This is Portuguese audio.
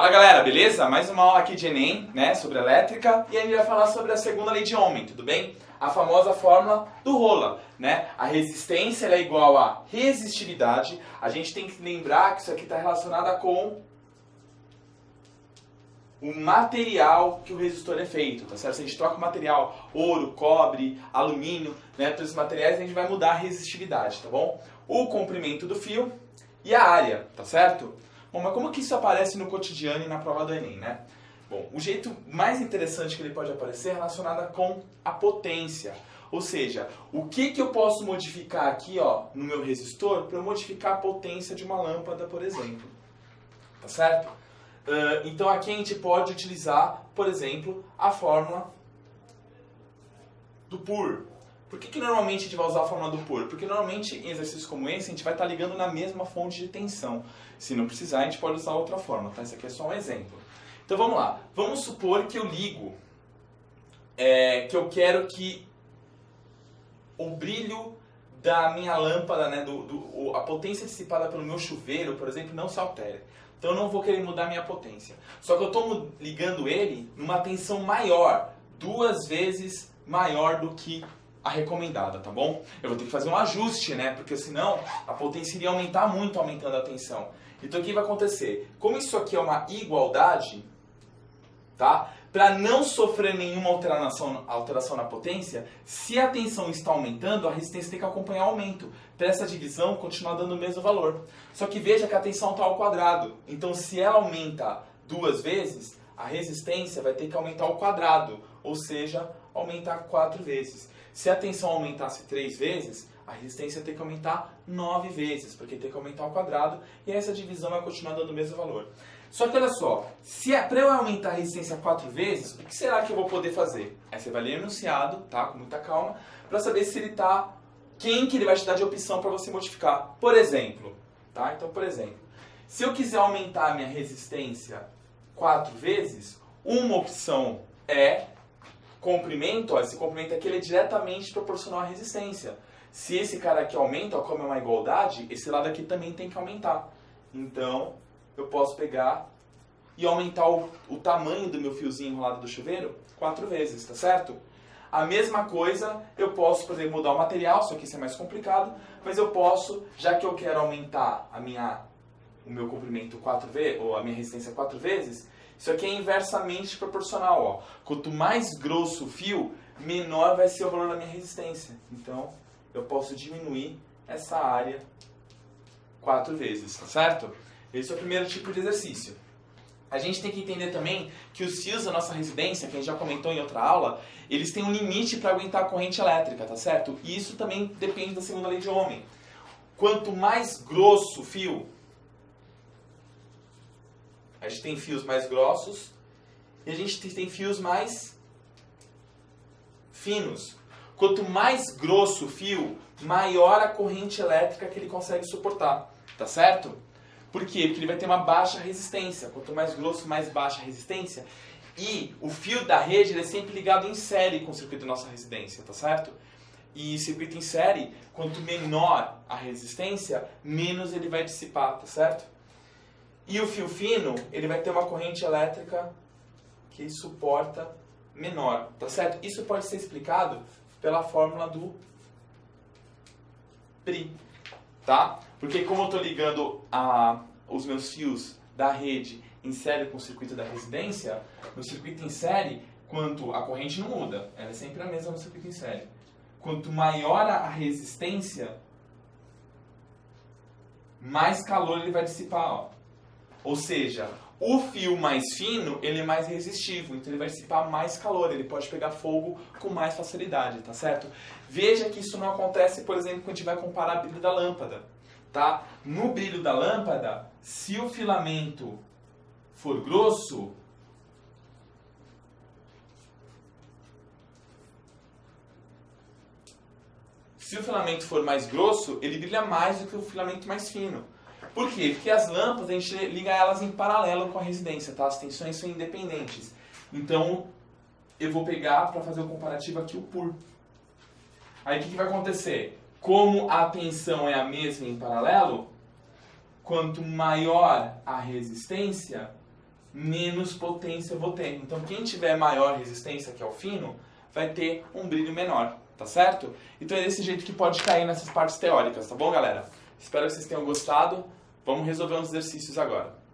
Fala galera, beleza? Mais uma aula aqui de Enem, né, sobre elétrica, e a gente vai falar sobre a segunda lei de Ohm, tudo bem? A famosa fórmula do rola, né? A resistência ela é igual a resistividade. A gente tem que lembrar que isso aqui está relacionado com o material que o resistor é feito, tá certo? Se a gente troca o material, ouro, cobre, alumínio, né, todos esses materiais, a gente vai mudar a resistividade, tá bom? O comprimento do fio e a área, tá certo? Bom, mas como que isso aparece no cotidiano e na prova do Enem, né? Bom, o jeito mais interessante que ele pode aparecer é relacionado com a potência. Ou seja, o que eu posso modificar aqui, ó, no meu resistor para eu modificar a potência de uma lâmpada, por exemplo. Tá certo? Então aqui a gente pode utilizar, por exemplo, a fórmula do PUR. Por que normalmente a gente vai usar a fórmula do PUR? Porque normalmente em exercícios como esse a gente vai estar ligando na mesma fonte de tensão. Se não precisar, a gente pode usar outra fórmula, tá? Esse aqui é só um exemplo. Então vamos lá. Vamos supor que eu ligo, que eu quero que o brilho da minha lâmpada, né, a potência dissipada pelo meu chuveiro, por exemplo, não se altere. Então eu não vou querer mudar a minha potência. Só que eu estou ligando ele numa tensão maior, 2 vezes maior do que a recomendada, tá bom? Eu vou ter que fazer um ajuste, né? Porque senão a potência iria aumentar muito aumentando a tensão. Então o que vai acontecer? Como isso aqui é uma igualdade, tá? Para não sofrer nenhuma alteração na potência, se a tensão está aumentando, a resistência tem que acompanhar o aumento. Para essa divisão continuar dando o mesmo valor. Só que veja que a tensão está ao quadrado. Então se ela aumenta 2 vezes, a resistência vai ter que aumentar ao quadrado. Ou seja, aumentar 4 vezes. Se a tensão aumentasse 3 vezes, a resistência tem que aumentar 9 vezes, porque tem que aumentar ao quadrado, e essa divisão vai continuar dando o mesmo valor. Só que olha só, para eu aumentar a resistência 4 vezes, o que será que eu vou poder fazer? Aí você vai ler o enunciado, tá, com muita calma, para saber se ele tá, quem que ele vai te dar de opção para você modificar. Por exemplo, tá? Então, por exemplo, se eu quiser aumentar a minha resistência 4 vezes, uma opção é comprimento, ó, esse comprimento aqui ele é diretamente proporcional à resistência. Se esse cara aqui aumenta, ó, como é uma igualdade, esse lado aqui também tem que aumentar. Então, eu posso pegar e aumentar o tamanho do meu fiozinho enrolado do chuveiro 4 vezes, tá certo? A mesma coisa, eu posso, por exemplo, mudar o material, só que isso é mais complicado, mas eu posso, já que eu quero aumentar o meu comprimento 4 vezes, ou a minha resistência 4 vezes, isso aqui é inversamente proporcional, ó. Quanto mais grosso o fio, menor vai ser o valor da minha resistência. Então, eu posso diminuir essa área 4 vezes, tá certo? Esse é o primeiro tipo de exercício. A gente tem que entender também que os fios da nossa residência, que a gente já comentou em outra aula, eles têm um limite para aguentar a corrente elétrica, tá certo? E isso também depende da segunda lei de Ohm. Quanto mais grosso o fio, a gente tem fios mais grossos e a gente tem fios mais finos. Quanto mais grosso o fio, maior a corrente elétrica que ele consegue suportar, tá certo? Por quê? Porque ele vai ter uma baixa resistência. Quanto mais grosso, mais baixa a resistência. E o fio da rede ele é sempre ligado em série com o circuito da nossa residência, tá certo? E circuito em série, quanto menor a resistência, menos ele vai dissipar, tá certo? E o fio fino, ele vai ter uma corrente elétrica que suporta menor, tá certo? Isso pode ser explicado pela fórmula do PRI, tá? Porque como eu estou ligando os meus fios da rede em série com o circuito da residência, no circuito em série, quanto a corrente não muda, ela é sempre a mesma no circuito em série. Quanto maior a resistência, mais calor ele vai dissipar, ó. Ou seja, o fio mais fino, ele é mais resistivo, então ele vai dissipar mais calor, ele pode pegar fogo com mais facilidade, tá certo? Veja que isso não acontece, por exemplo, quando a gente vai comparar o brilho da lâmpada, tá? No brilho da lâmpada, se o filamento for grosso, mais grosso, ele brilha mais do que o filamento mais fino. Por quê? Porque as lâmpadas, a gente liga elas em paralelo com a residência, tá? As tensões são independentes. Então, eu vou pegar para fazer o comparativo aqui o PUR. Aí o que vai acontecer? Como a tensão é a mesma em paralelo, quanto maior a resistência, menos potência eu vou ter. Então quem tiver maior resistência, que é o fino, vai ter um brilho menor, tá certo? Então é desse jeito que pode cair nessas partes teóricas, tá bom, galera? Espero que vocês tenham gostado. Vamos resolver uns exercícios agora.